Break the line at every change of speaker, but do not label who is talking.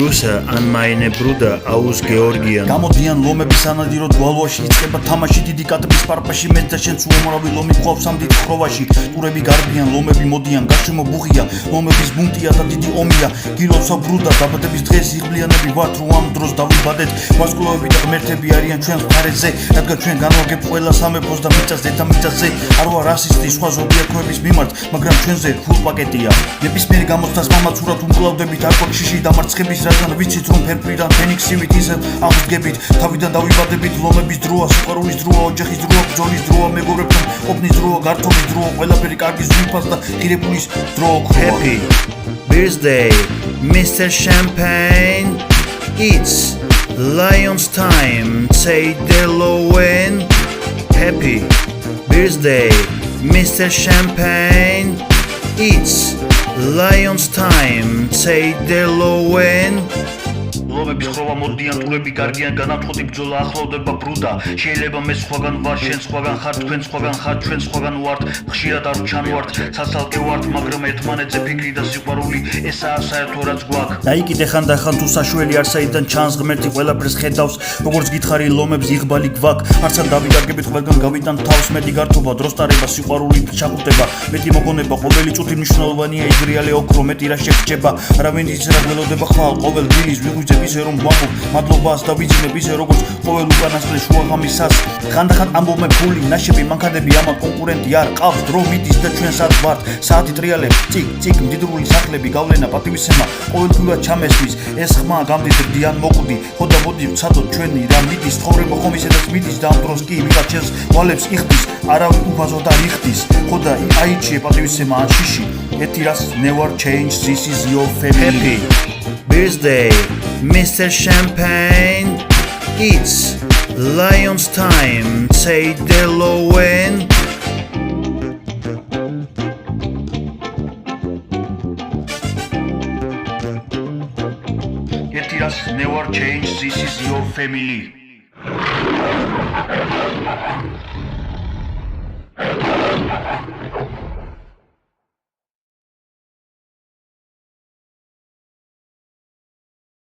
producer and meine Bruder aus Georgien.
გამოდიან ლომების ანადიროთ ვალვაში იწყება თამაში დიდი კატების პარპაში მეც და შენც უამრავი ლომი ყავს ამ დიდ ხროვაში ტურები გარბიან ლომები მოდიან გარშემო ბუღია ლომების ბუნტია და დიდი ომია გილოცავ ბრუდა დაბადების დღეს იღბლიანები ვართ რომ ამ დროს დავიბადეთ ვარსკვლავები და ღმერთები არიან ჩვენს მხარეზე რადგან ჩვენ განვაგებ ყველა სამეფოს და მიწას დედამიწაზე არ ვარ რასისტი სხვა ზოდიაქოების მიმართ მაგრამ ჩვენზე ფულ პაკეტია ნებისმიერი გამოცდას მამაცურად უმკლავდებით არკოშიში დამარცხების რადგან ვიცით რომ ფერფლიდან ფენიქსივით ისევ აღდგებით თავიდან დავიბადებით ლომების დროა სიყვარულის დროა ოჯახის დროა ბრძოლის დროა მეგობრებთან ყოფნის დროა გართობის დროა ყველაფერი კარგის ძვირფას და ღირებულის დრო
Happy birthday Mr. Champagne It's Lion's time say Delowen Happy birthday Mr. Champagne It's Lion's time say Delowen
ლომების ხროვა მოდიან ტურები კარგიან განათხოვდი ბრძოლა ახლოვდება ბრუდა შეიძლება მე სხვაგან ვარ შენ სხვაგან ხარ თქვენ სხვაგან ხარ ჩვენ სხვაგან ვართ ხშირად არ ჩანვართ სასალკე ვართ მაგრამ ერთმანეთზე ფიქრი და სიყვარული ესაა საერთო რაც გვაქვს დაიკიდე ხანდახან თუ საშველი არ საიდან ჩანს ღმერთი ყველაფერს ხედავს როგორც გითხარი ლომებს იღბალი გვაქვს არცან დავიკარგებით ყველგან გავიტან თავს მეტი გართობა დროს ტარება სიყვარული ჩახუტება მეტი მოგონება ყოველი წუთი მნიშვნელოვანია იგრიალე ოქრო მეტი რა შეგვჭება არავინ ის რა გველოდება ხვალ ყოველ დილის ვიღვიძებ ისე რომ ვამბობ მადლობას და ვიძინებ ისე როგორც ყოველ უკანასკნელ შუაღამისას ხანდახან ამბობ მე ფული ნაშები მანქანები ამა კონკურენტი არ ყავს დრო მიდის და ჩვენ სად ვართ საათი ტრიალებ ციკ მდიდრული სახლები გავლენა პატივისცემა ყოველგვარ ჩამესვის ეს ხმა გამდიდრდი ან მოკვდი ხოდა მოდი ვცადოთ ჩვენი რა მიდის ცხოვრება ხომ ისედაც მიდის და ამ დროს კი ვიღაც ჩემს ვალებს იხდის არავინ უფაზო და რიხდის ხოდა აიჩიე პატივისცემა ან შიში ეთირას never change this is your family
birthday Mr. Champagne It's Lion's time say Delowen
ეთირას never change this is your family